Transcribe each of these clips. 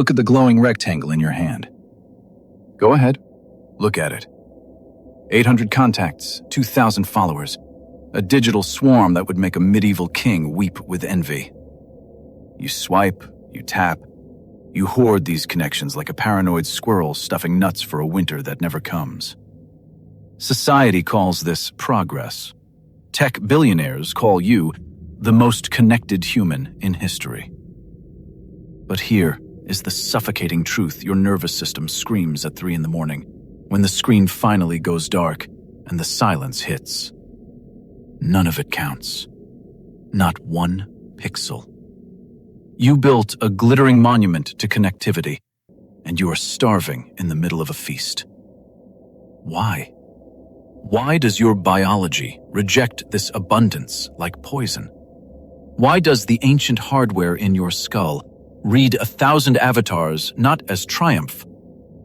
Look at the glowing rectangle in your hand. Go ahead. Look at it. 800 contacts, 2,000 followers. A digital swarm that would make a medieval king weep with envy. You swipe, you tap, you hoard these connections like a paranoid squirrel stuffing nuts for a winter that never comes. Society calls this progress. Tech billionaires call you the most connected human in history. But here is the suffocating truth your nervous system screams at 3 a.m. when the screen finally goes dark and the silence hits. None of it counts. Not one pixel. You built a glittering monument to connectivity, and you are starving in the middle of a feast. Why? Why does your biology reject this abundance like poison? Why does the ancient hardware in your skull read 1,000 avatars not as triumph,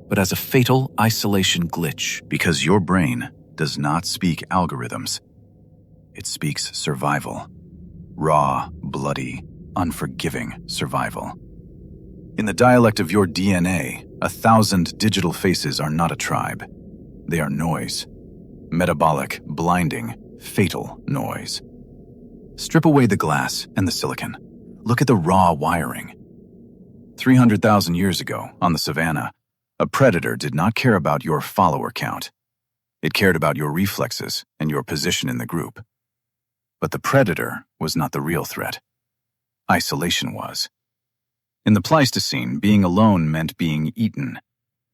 but as a fatal isolation glitch? Because your brain does not speak algorithms. It speaks survival. Raw, bloody, unforgiving survival. In the dialect of your DNA, 1,000 digital faces are not a tribe. They are noise. Metabolic, blinding, fatal noise. Strip away the glass and the silicon. Look at the raw wiring. 300,000 years ago, on the savannah, a predator did not care about your follower count. It cared about your reflexes and your position in the group. But the predator was not the real threat. Isolation was. In the Pleistocene, being alone meant being eaten.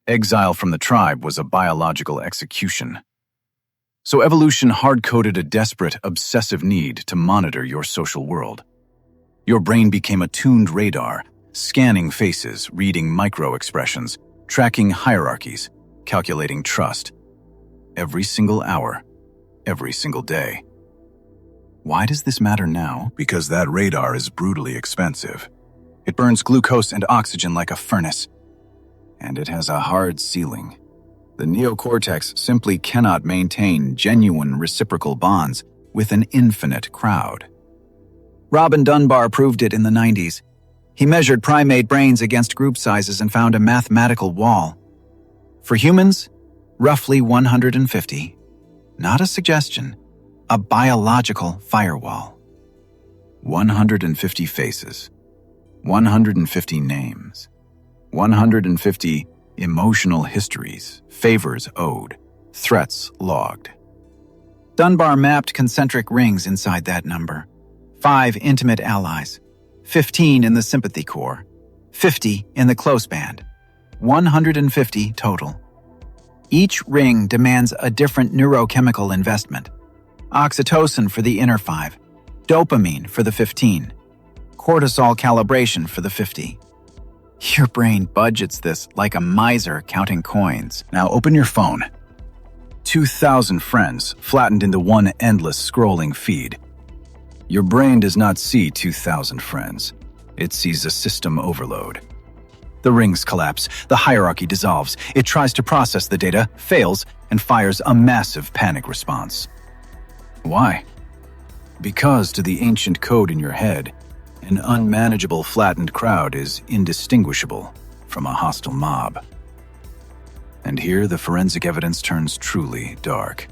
Exile from the tribe was a biological execution. So evolution hard-coded a desperate, obsessive need to monitor your social world. Your brain became a tuned radar, scanning faces, reading micro-expressions, tracking hierarchies, calculating trust. Every single hour, every single day. Why does this matter now? Because that radar is brutally expensive. It burns glucose and oxygen like a furnace. And it has a hard ceiling. The neocortex simply cannot maintain genuine reciprocal bonds with an infinite crowd. Robin Dunbar proved it in the 90s. He measured primate brains against group sizes and found a mathematical wall. For humans, roughly 150. Not a suggestion. A biological firewall. 150 faces. 150 names. 150 emotional histories, favors owed, threats logged. Dunbar mapped concentric rings inside that number. 5 intimate allies. 15 in the sympathy core. 50 in the close band. 150 total. Each ring demands a different neurochemical investment. Oxytocin for the inner 5, dopamine for the 15, cortisol calibration for the 50. Your brain budgets this like a miser counting coins. Now open your phone. 2,000 friends flattened into one endless scrolling feed. Your brain does not see 2,000 friends. It sees a system overload. The rings collapse, the hierarchy dissolves. It tries to process the data, fails, and fires a massive panic response. Why? Because to the ancient code in your head, an unmanageable flattened crowd is indistinguishable from a hostile mob. And here the forensic evidence turns truly dark.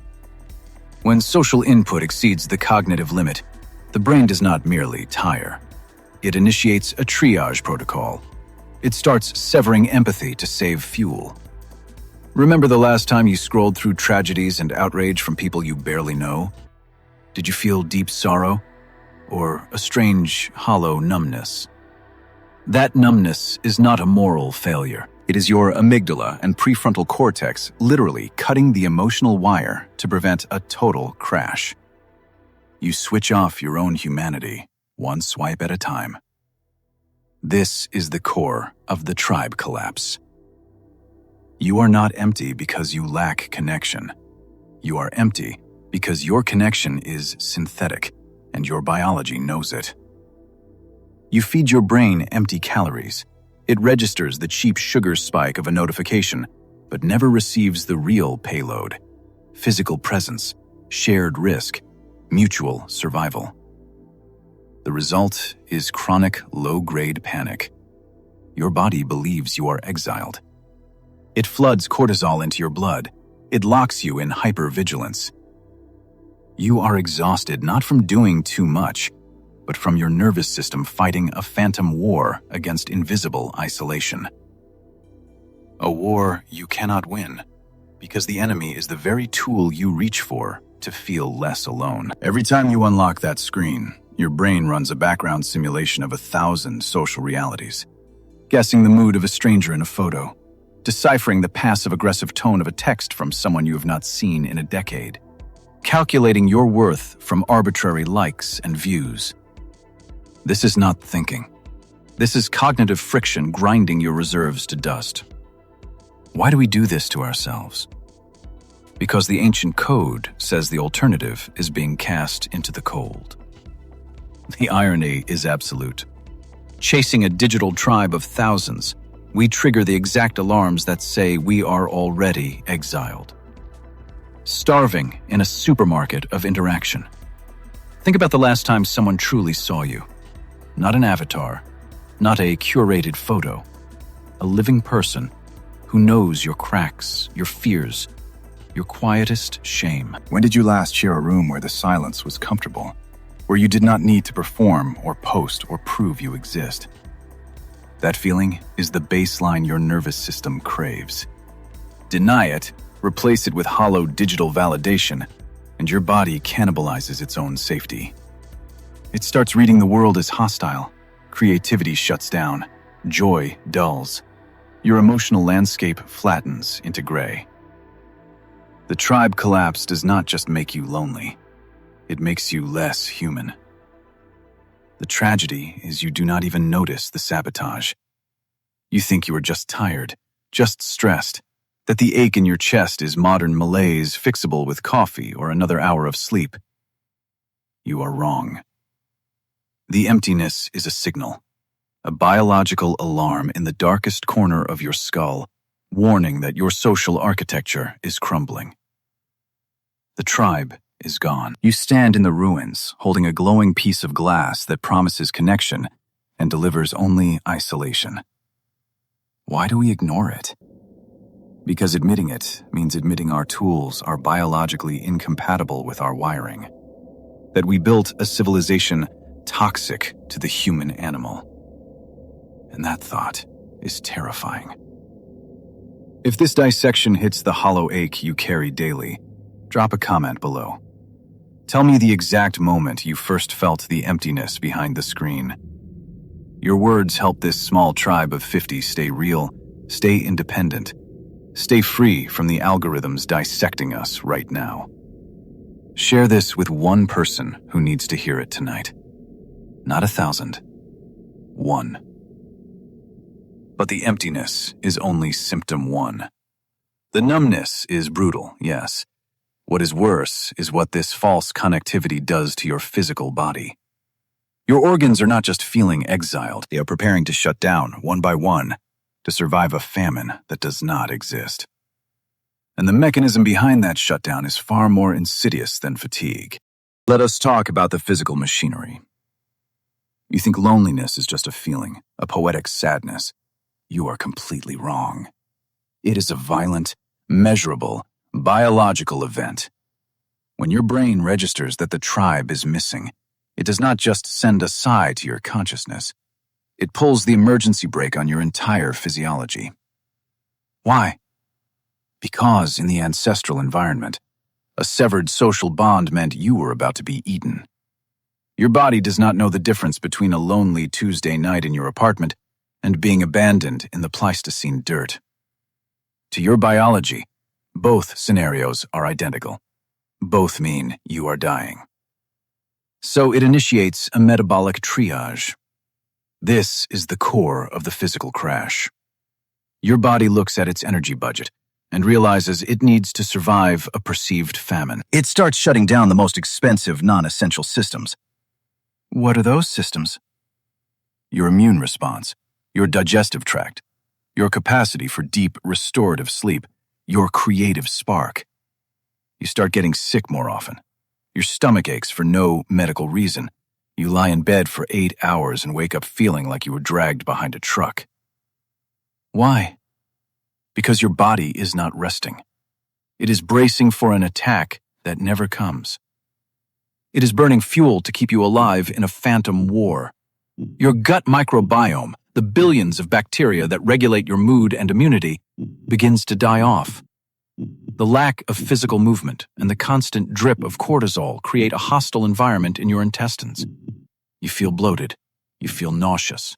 When social input exceeds the cognitive limit, the brain does not merely tire. It initiates a triage protocol. It starts severing empathy to save fuel. Remember the last time you scrolled through tragedies and outrage from people you barely know? Did you feel deep sorrow? Or a strange, hollow numbness? That numbness is not a moral failure. It is your amygdala and prefrontal cortex literally cutting the emotional wire to prevent a total crash. You switch off your own humanity, one swipe at a time. This is the core of the tribe collapse. You are not empty because you lack connection. You are empty because your connection is synthetic, and your biology knows it. You feed your brain empty calories. It registers the cheap sugar spike of a notification, but never receives the real payload: physical presence, shared risk, mutual survival. The result is chronic low-grade panic. your body believes you are exiled. It floods cortisol into your blood. It locks you in hypervigilance. You are exhausted not from doing too much, but from your nervous system fighting a phantom war against invisible isolation. A war you cannot win, because the enemy is the very tool you reach for to feel less alone. Every time you unlock that screen, your brain runs a background simulation of 1,000 social realities, guessing the mood of a stranger in a photo, deciphering the passive-aggressive tone of a text from someone you have not seen in a decade, calculating your worth from arbitrary likes and views. This is not thinking. This is cognitive friction grinding your reserves to dust. Why do we do this to ourselves? Because the ancient code says the alternative is being cast into the cold. The irony is absolute. Chasing a digital tribe of thousands, we trigger the exact alarms that say we are already exiled. Starving in a supermarket of interaction. Think about the last time someone truly saw you. Not an avatar, not a curated photo. A living person who knows your cracks, your fears, your quietest shame. When did you last share a room where the silence was comfortable? Where you did not need to perform or post or prove you exist? That feeling is the baseline your nervous system craves. Deny it, replace it with hollow digital validation, and your body cannibalizes its own safety. It starts reading the world as hostile. Creativity shuts down. Joy dulls. Your emotional landscape flattens into gray. The tribe collapse does not just make you lonely. It makes you less human. The tragedy is you do not even notice the sabotage. You think you are just tired, just stressed, that the ache in your chest is modern malaise fixable with coffee or another hour of sleep. You are wrong. The emptiness is a signal, a biological alarm in the darkest corner of your skull, warning that your social architecture is crumbling. The tribe is gone. You stand in the ruins, holding a glowing piece of glass that promises connection and delivers only isolation. Why do we ignore it? Because admitting it means admitting our tools are biologically incompatible with our wiring. That we built a civilization toxic to the human animal. And that thought is terrifying. If this dissection hits the hollow ache you carry daily, drop a comment below. Tell me the exact moment you first felt the emptiness behind the screen. Your words help this small tribe of 50 stay real, stay independent, stay free from the algorithms dissecting us right now. Share this with one person who needs to hear it tonight. Not 1,000. One. But the emptiness is only symptom one. The numbness is brutal, yes. What is worse is what this false connectivity does to your physical body. Your organs are not just feeling exiled, they are preparing to shut down, one by one, to survive a famine that does not exist. And the mechanism behind that shutdown is far more insidious than fatigue. Let us talk about the physical machinery. You think loneliness is just a feeling, a poetic sadness. You are completely wrong. It is a violent, measurable, biological event. When your brain registers that the tribe is missing, it does not just send a sigh to your consciousness. It pulls the emergency brake on your entire physiology. Why? Because in the ancestral environment, a severed social bond meant you were about to be eaten. Your body does not know the difference between a lonely Tuesday night in your apartment and being abandoned in the Pleistocene dirt. To your biology, both scenarios are identical. Both mean you are dying. So it initiates a metabolic triage. This is the core of the physical crash. Your body looks at its energy budget and realizes it needs to survive a perceived famine. It starts shutting down the most expensive non-essential systems. What are those systems? Your immune response, your digestive tract, your capacity for deep, restorative sleep, your creative spark. You start getting sick more often. Your stomach aches for no medical reason. You lie in bed for 8 hours and wake up feeling like you were dragged behind a truck. Why? Because your body is not resting. It is bracing for an attack that never comes. It is burning fuel to keep you alive in a phantom war. Your gut microbiome, the billions of bacteria that regulate your mood and immunity, begins to die off. The lack of physical movement and the constant drip of cortisol create a hostile environment in your intestines. You feel bloated. You feel nauseous.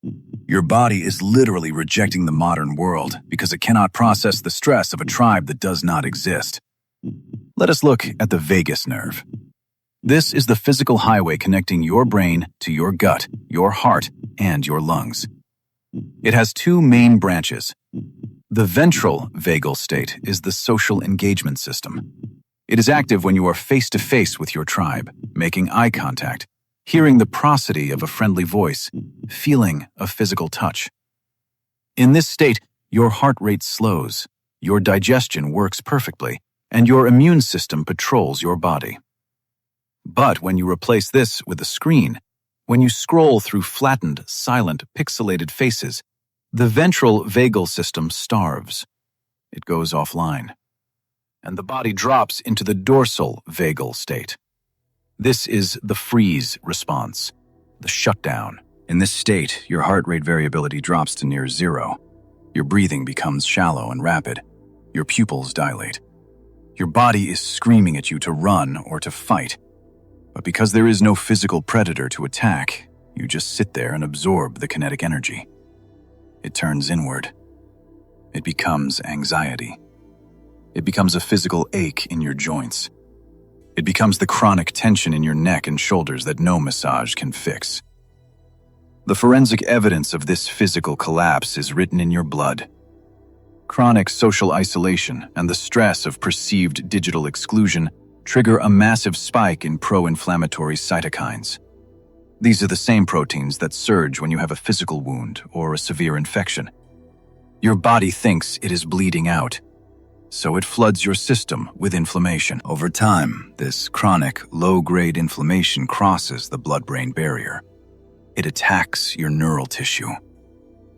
Your body is literally rejecting the modern world because it cannot process the stress of a tribe that does not exist. Let us look at the vagus nerve. This is the physical highway connecting your brain to your gut, your heart, and your lungs. It has two main branches. The ventral vagal state is the social engagement system. It is active when you are face-to-face with your tribe, making eye contact, hearing the prosody of a friendly voice, feeling a physical touch. In this state, your heart rate slows, your digestion works perfectly, and your immune system patrols your body. But when you replace this with a screen, when you scroll through flattened, silent, pixelated faces, the ventral vagal system starves. It goes offline. And the body drops into the dorsal vagal state. This is the freeze response, the shutdown. In this state, your heart rate variability drops to near zero. Your breathing becomes shallow and rapid. Your pupils dilate. Your body is screaming at you to run or to fight. But because there is no physical predator to attack, you just sit there and absorb the kinetic energy. It turns inward. It becomes anxiety. It becomes a physical ache in your joints. It becomes the chronic tension in your neck and shoulders that no massage can fix. The forensic evidence of this physical collapse is written in your blood. Chronic social isolation and the stress of perceived digital exclusion trigger a massive spike in pro-inflammatory cytokines. These are the same proteins that surge when you have a physical wound or a severe infection. Your body thinks it is bleeding out, so it floods your system with inflammation. Over time, this chronic, low-grade inflammation crosses the blood-brain barrier. It attacks your neural tissue.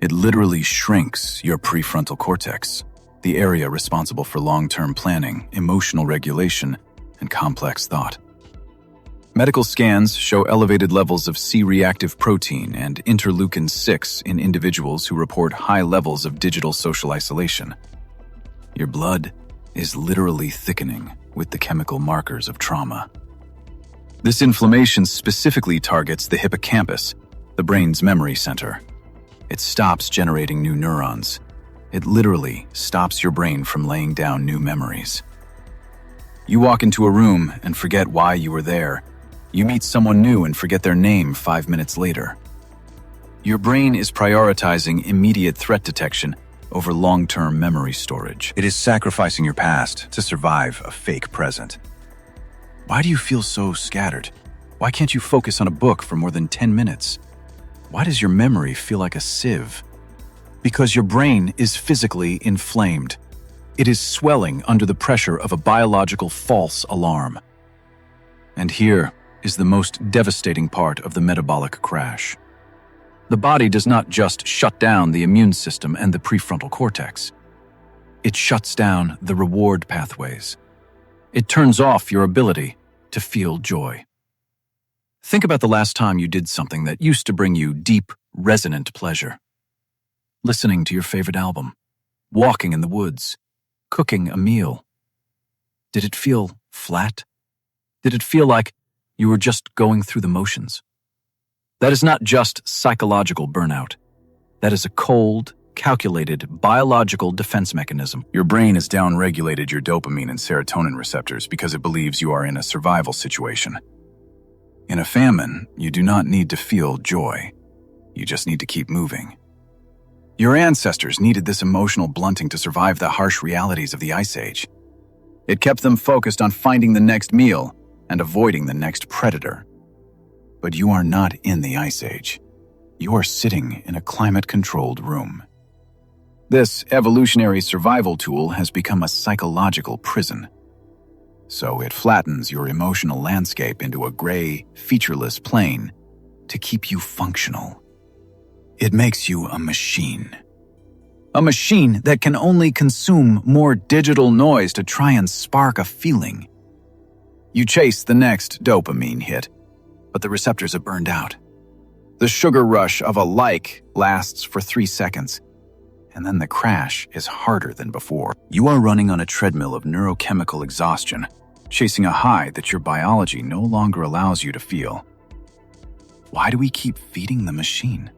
It literally shrinks your prefrontal cortex, the area responsible for long-term planning, emotional regulation, and complex thought. Medical scans show elevated levels of C-reactive protein and interleukin-6 in individuals who report high levels of digital social isolation. Your blood is literally thickening with the chemical markers of trauma. This inflammation specifically targets the hippocampus, the brain's memory center. It stops generating new neurons. It literally stops your brain from laying down new memories. You walk into a room and forget why you were there. You meet someone new and forget their name 5 minutes later. Your brain is prioritizing immediate threat detection over long-term memory storage. It is sacrificing your past to survive a fake present. Why do you feel so scattered? Why can't you focus on a book for more than 10 minutes? Why does your memory feel like a sieve? Because your brain is physically inflamed. It is swelling under the pressure of a biological false alarm. And here is the most devastating part of the metabolic crash. The body does not just shut down the immune system and the prefrontal cortex. It shuts down the reward pathways. It turns off your ability to feel joy. Think about the last time you did something that used to bring you deep, resonant pleasure. Listening to your favorite album, walking in the woods, cooking a meal. Did it feel flat? Did it feel like you were just going through the motions? That is not just psychological burnout. That is a cold, calculated biological defense mechanism. Your brain has downregulated your dopamine and serotonin receptors because it believes you are in a survival situation. In a famine, you do not need to feel joy. You just need to keep moving. Your ancestors needed this emotional blunting to survive the harsh realities of the Ice Age. It kept them focused on finding the next meal and avoiding the next predator. But you are not in the Ice Age. You are sitting in a climate-controlled room. This evolutionary survival tool has become a psychological prison. So it flattens your emotional landscape into a gray, featureless plane to keep you functional. It makes you a machine. A machine that can only consume more digital noise to try and spark a feeling. You chase the next dopamine hit, but the receptors are burned out. The sugar rush of a like lasts for 3 seconds, and then the crash is harder than before. You are running on a treadmill of neurochemical exhaustion, chasing a high that your biology no longer allows you to feel. Why do we keep feeding the machine?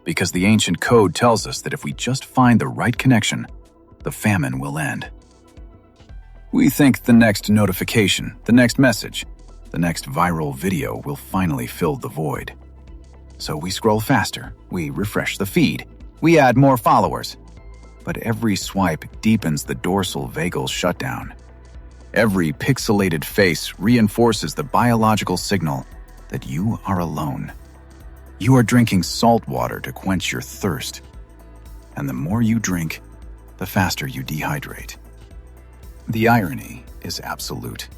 Because the ancient code tells us that if we just find the right connection, the famine will end. We think the next notification, the next message, the next viral video will finally fill the void. So we scroll faster, we refresh the feed, we add more followers. But every swipe deepens the dorsal vagal shutdown. Every pixelated face reinforces the biological signal that you are alone. You are drinking salt water to quench your thirst. And the more you drink, the faster you dehydrate. The irony is absolute.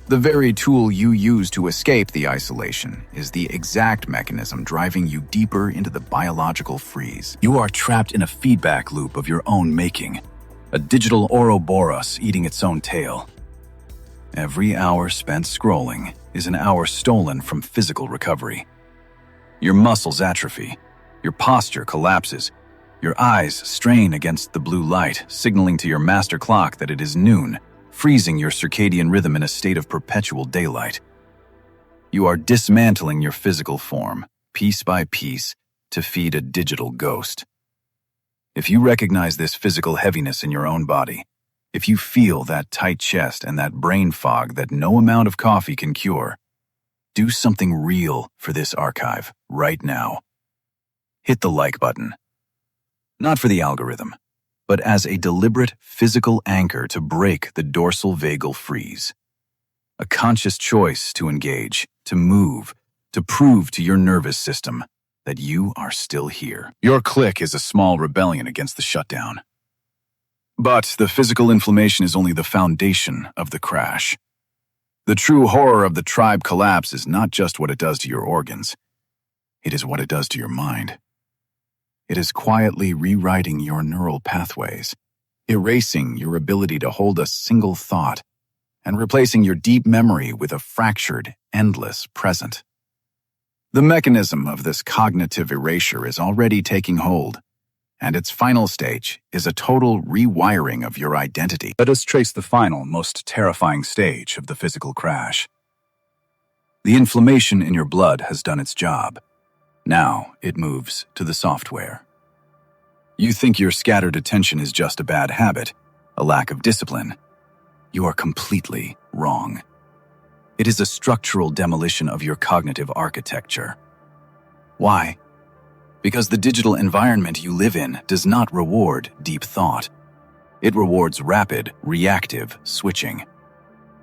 The very tool you use to escape the isolation is the exact mechanism driving you deeper into the biological freeze. You are trapped in a feedback loop of your own making, a digital Ouroboros eating its own tail. Every hour spent scrolling is an hour stolen from physical recovery. Your muscles atrophy, your posture collapses, your eyes strain against the blue light, signaling to your master clock that it is noon, freezing your circadian rhythm in a state of perpetual daylight. You are dismantling your physical form, piece by piece, to feed a digital ghost. If you recognize this physical heaviness in your own body, if you feel that tight chest and that brain fog that no amount of coffee can cure, do something real for this archive right now. Hit the like button. Not for the algorithm, but as a deliberate physical anchor to break the dorsal vagal freeze. A conscious choice to engage, to move, to prove to your nervous system that you are still here. Your click is a small rebellion against the shutdown. But the physical inflammation is only the foundation of the crash. The true horror of the tribe collapse is not just what it does to your organs. It is what it does to your mind. It is quietly rewriting your neural pathways, erasing your ability to hold a single thought, and replacing your deep memory with a fractured, endless present. The mechanism of this cognitive erasure is already taking hold, and its final stage is a total rewiring of your identity. Let us trace the final, most terrifying stage of the physical crash. The inflammation in your blood has done its job. Now it moves to the software. You think your scattered attention is just a bad habit, a lack of discipline. You are completely wrong. It is a structural demolition of your cognitive architecture. Why? Because the digital environment you live in does not reward deep thought. It rewards rapid, reactive switching.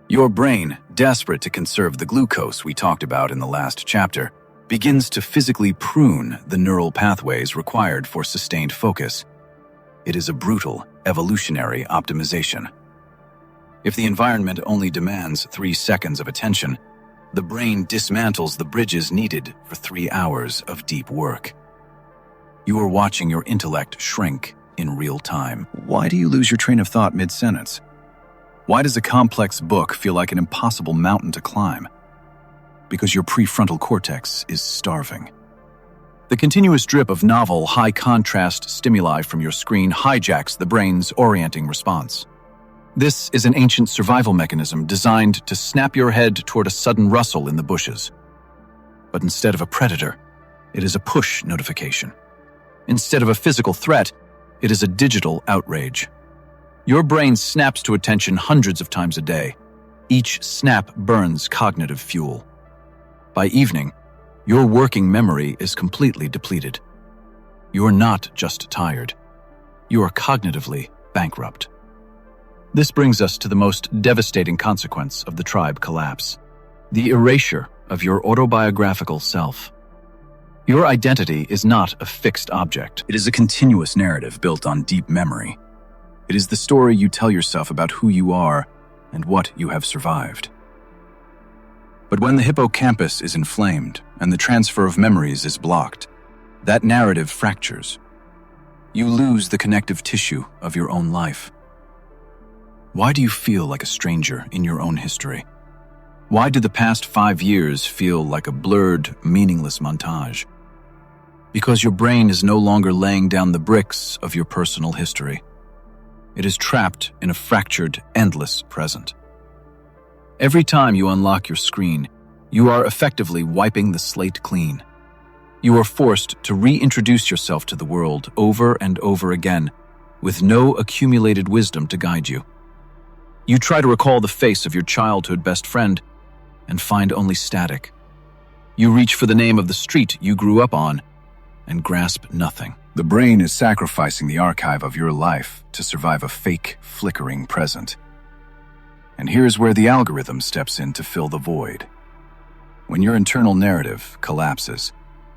Your brain, desperate to conserve the glucose we talked about in the last chapter, begins to physically prune the neural pathways required for sustained focus. It is a brutal, evolutionary optimization. If the environment only demands 3 seconds of attention, the brain dismantles the bridges needed for 3 hours of deep work. You are watching your intellect shrink in real time. Why do you lose your train of thought mid-sentence? Why does a complex book feel like an impossible mountain to climb? Because your prefrontal cortex is starving. The continuous drip of novel, high-contrast stimuli from your screen hijacks the brain's orienting response. This is an ancient survival mechanism designed to snap your head toward a sudden rustle in the bushes. But instead of a predator, it is a push notification. Instead of a physical threat, it is a digital outrage. Your brain snaps to attention hundreds of times a day. Each snap burns cognitive fuel. By evening, your working memory is completely depleted. You are not just tired. You are cognitively bankrupt. This brings us to the most devastating consequence of the tribe collapse: the erasure of your autobiographical self. Your identity is not a fixed object. It is a continuous narrative built on deep memory. It is the story you tell yourself about who you are and what you have survived. But when the hippocampus is inflamed and the transfer of memories is blocked, that narrative fractures. You lose the connective tissue of your own life. Why do you feel like a stranger in your own history? Why do the past 5 years feel like a blurred, meaningless montage? Because your brain is no longer laying down the bricks of your personal history. It is trapped in a fractured, endless present. Every time you unlock your screen, you are effectively wiping the slate clean. You are forced to reintroduce yourself to the world over and over again, with no accumulated wisdom to guide you. You try to recall the face of your childhood best friend and find only static. You reach for the name of the street you grew up on and grasp nothing. The brain is sacrificing the archive of your life to survive a fake, flickering present. And here's where the algorithm steps in to fill the void. When your internal narrative collapses,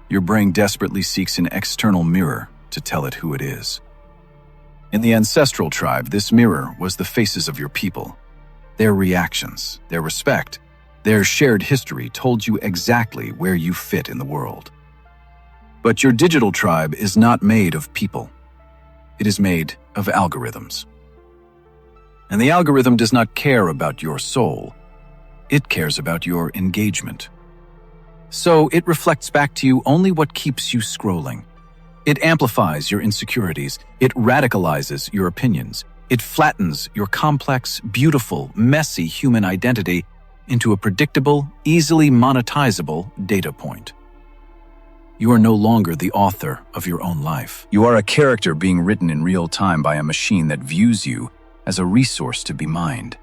your brain desperately seeks an external mirror to tell it who it is. In the ancestral tribe, this mirror was the faces of your people. Their reactions, their respect, their shared history told you exactly where you fit in the world. But your digital tribe is not made of people. It is made of algorithms. And the algorithm does not care about your soul. It cares about your engagement. So it reflects back to you only what keeps you scrolling. It amplifies your insecurities. It radicalizes your opinions. It flattens your complex, beautiful, messy human identity into a predictable, easily monetizable data point. You are no longer the author of your own life. You are a character being written in real time by a machine that views you as a resource to be mined.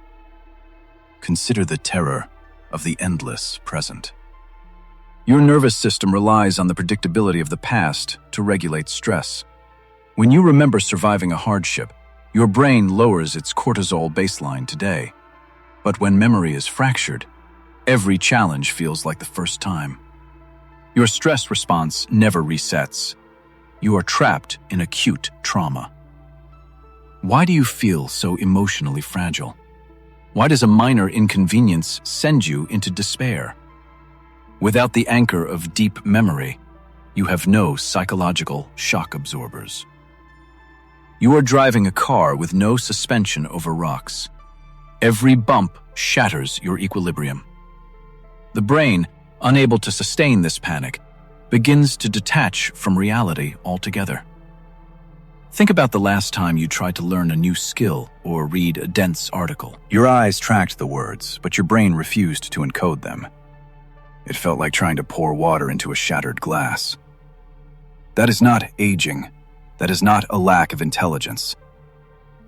Consider the terror of the endless present. Your nervous system relies on the predictability of the past to regulate stress. When you remember surviving a hardship, your brain lowers its cortisol baseline today. But when memory is fractured, every challenge feels like the first time. Your stress response never resets. You are trapped in acute trauma. Why do you feel so emotionally fragile? Why does a minor inconvenience send you into despair? Without the anchor of deep memory, you have no psychological shock absorbers. You are driving a car with no suspension over rocks. Every bump shatters your equilibrium. The brain, unable to sustain this panic, begins to detach from reality altogether. Think about the last time you tried to learn a new skill or read a dense article. Your eyes tracked the words, but your brain refused to encode them. It felt like trying to pour water into a shattered glass. That is not aging. That is not a lack of intelligence.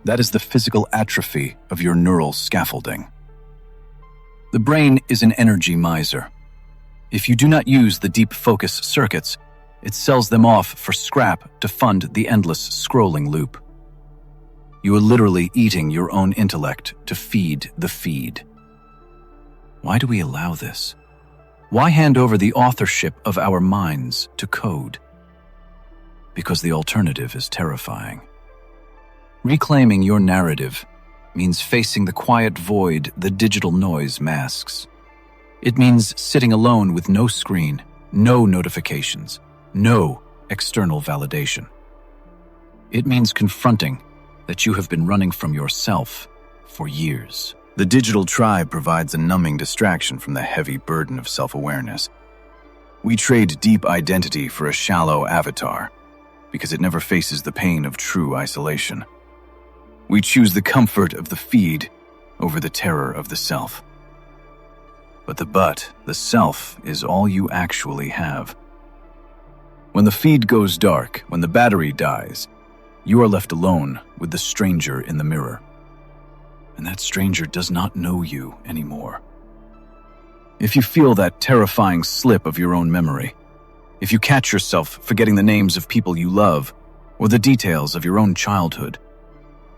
That is the physical atrophy of your neural scaffolding. The brain is an energy miser. If you do not use the deep focus circuits, it sells them off for scrap to fund the endless scrolling loop. You are literally eating your own intellect to feed the feed. Why do we allow this? Why hand over the authorship of our minds to code? Because the alternative is terrifying. Reclaiming your narrative means facing the quiet void the digital noise masks. It means sitting alone with no screen, no notifications, no external validation. It means confronting that you have been running from yourself for years. The digital tribe provides a numbing distraction from the heavy burden of self-awareness. We trade deep identity for a shallow avatar because it never faces the pain of true isolation. We choose the comfort of the feed over the terror of the self. But the self, is all you actually have. When the feed goes dark, when the battery dies, you are left alone with the stranger in the mirror. And that stranger does not know you anymore. If you feel that terrifying slip of your own memory, if you catch yourself forgetting the names of people you love or the details of your own childhood,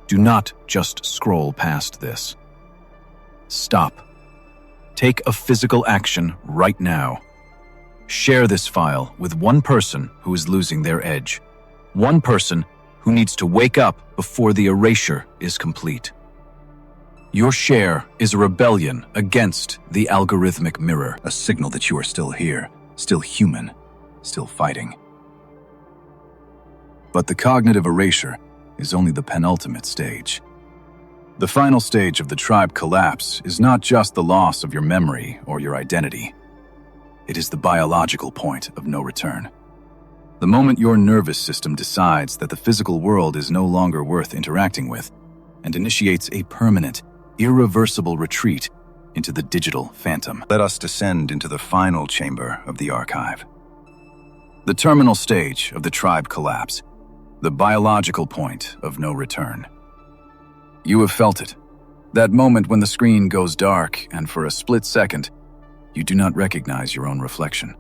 do not just scroll past this. Stop. Take a physical action right now. Share this file with one person who is losing their edge. One person who needs to wake up before the erasure is complete. Your share is a rebellion against the algorithmic mirror, a signal that you are still here, still human, still fighting. But the cognitive erasure is only the penultimate stage. The final stage of the tribe collapse is not just the loss of your memory or your identity. It is the biological point of no return. The moment your nervous system decides that the physical world is no longer worth interacting with and initiates a permanent, irreversible retreat into the digital phantom. Let us descend into the final chamber of the archive. The terminal stage of the tribe collapse, the biological point of no return. You have felt it, that moment when the screen goes dark and for a split second, you do not recognize your own reflection.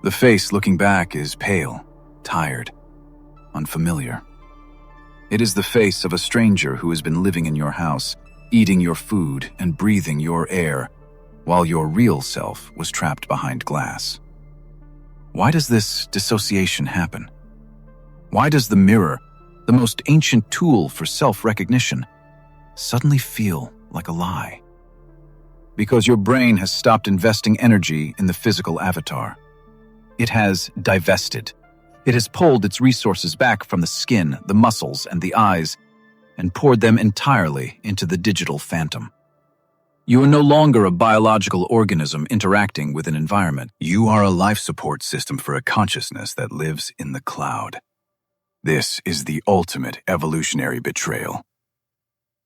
The face looking back is pale, tired, unfamiliar. It is the face of a stranger who has been living in your house, eating your food and breathing your air, while your real self was trapped behind glass. Why does this dissociation happen? Why does the mirror, the most ancient tool for self-recognition, suddenly feel like a lie? Because your brain has stopped investing energy in the physical avatar. It has divested. It has pulled its resources back from the skin, the muscles, and the eyes, and poured them entirely into the digital phantom. You are no longer a biological organism interacting with an environment. You are a life support system for a consciousness that lives in the cloud. This is the ultimate evolutionary betrayal.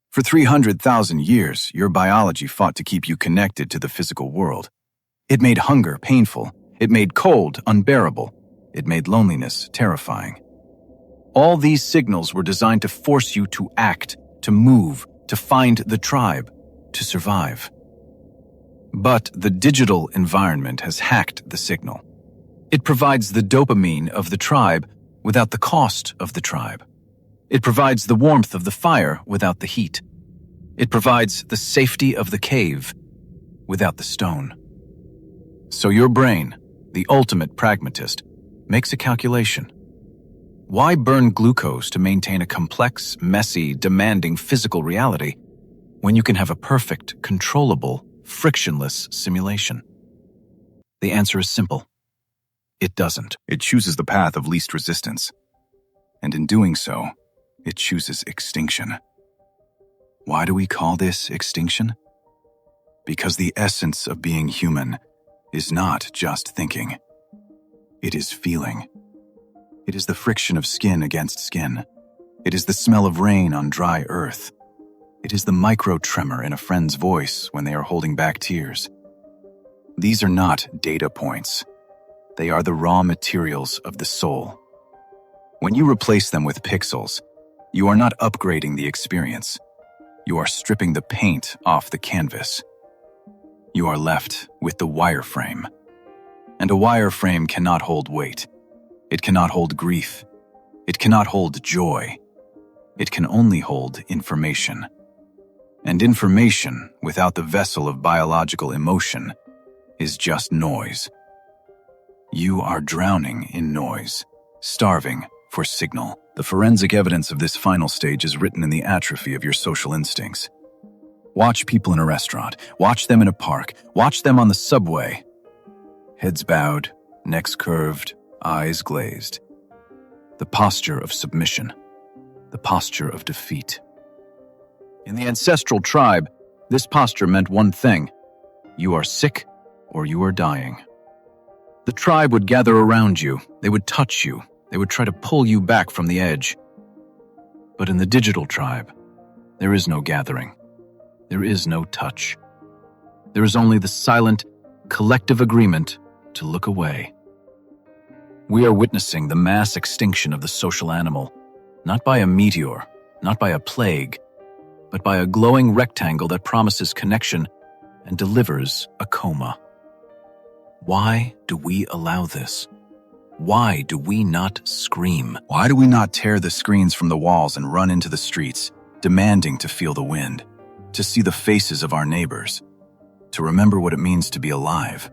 For 300,000 years, your biology fought to keep you connected to the physical world. It made hunger painful. It made cold unbearable. It made loneliness terrifying. All these signals were designed to force you to act, to move, to find the tribe, to survive. But the digital environment has hacked the signal. It provides the dopamine of the tribe without the cost of the tribe. It provides the warmth of the fire without the heat. It provides the safety of the cave without the stone. So your brain, the ultimate pragmatist, makes a calculation. Why burn glucose to maintain a complex, messy, demanding physical reality when you can have a perfect, controllable, frictionless simulation? The answer is simple. It doesn't. It chooses the path of least resistance. And in doing so, it chooses extinction. Why do we call this extinction? Because the essence of being human is not just thinking. It is feeling. It is the friction of skin against skin. It is the smell of rain on dry earth. It is the micro-tremor in a friend's voice when they are holding back tears. These are not data points. They are the raw materials of the soul. When you replace them with pixels, you are not upgrading the experience. You are stripping the paint off the canvas. You are left with the wireframe. And a wireframe cannot hold weight. It cannot hold grief. It cannot hold joy. It can only hold information. And information without the vessel of biological emotion is just noise. You are drowning in noise, starving for signal. The forensic evidence of this final stage is written in the atrophy of your social instincts. Watch people in a restaurant. Watch them in a park. Watch them on the subway. Heads bowed, necks curved, eyes glazed. The posture of submission. The posture of defeat. In the ancestral tribe, this posture meant one thing. You are sick or you are dying. The tribe would gather around you. They would touch you. They would try to pull you back from the edge. But in the digital tribe, there is no gathering. There is no touch. There is only the silent, collective agreement to look away. We are witnessing the mass extinction of the social animal, not by a meteor, not by a plague, but by a glowing rectangle that promises connection and delivers a coma. Why do we allow this? Why do we not scream? Why do we not tear the screens from the walls and run into the streets, demanding to feel the wind, to see the faces of our neighbors, to remember what it means to be alive?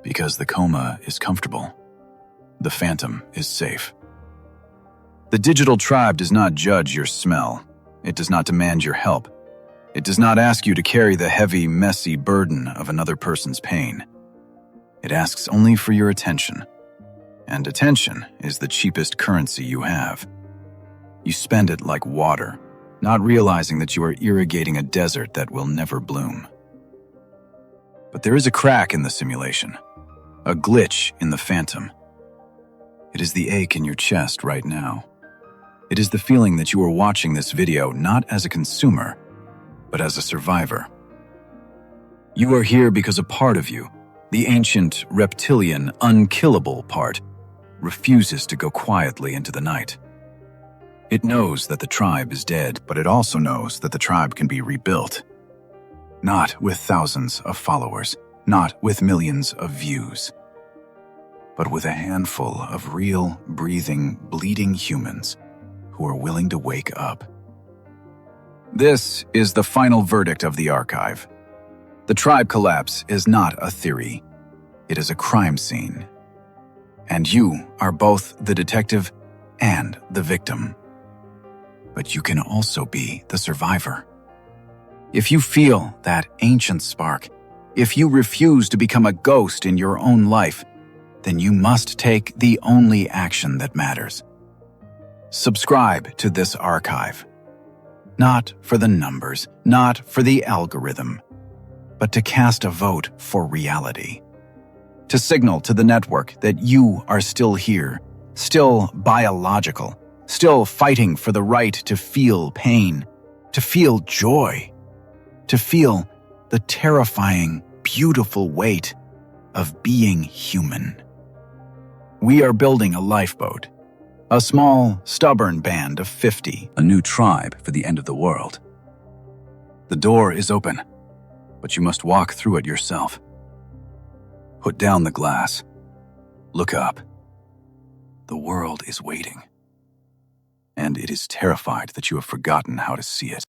Because the coma is comfortable. The phantom is safe. The digital tribe does not judge your smell. It does not demand your help. It does not ask you to carry the heavy, messy burden of another person's pain. It asks only for your attention. And attention is the cheapest currency you have. You spend it like water, not realizing that you are irrigating a desert that will never bloom. But there is a crack in the simulation, a glitch in the phantom. It is the ache in your chest right now. It is the feeling that you are watching this video not as a consumer, but as a survivor. You are here because a part of you, the ancient, reptilian, unkillable part, refuses to go quietly into the night. It knows that the tribe is dead, but it also knows that the tribe can be rebuilt. Not with thousands of followers, not with millions of views, but with a handful of real, breathing, bleeding humans who are willing to wake up. This is the final verdict of the archive. The tribe collapse is not a theory. It is a crime scene. And you are both the detective and the victim. But you can also be the survivor. If you feel that ancient spark, if you refuse to become a ghost in your own life, then you must take the only action that matters. Subscribe to this archive. Not for the numbers, not for the algorithm, but to cast a vote for reality. To signal to the network that you are still here, still biological, still fighting for the right to feel pain, to feel joy, to feel the terrifying, beautiful weight of being human. We are building a lifeboat, a small, stubborn band of 50, a new tribe for the end of the world. The door is open, but you must walk through it yourself. Put down the glass. Look up. The world is waiting, and it is terrified that you have forgotten how to see it.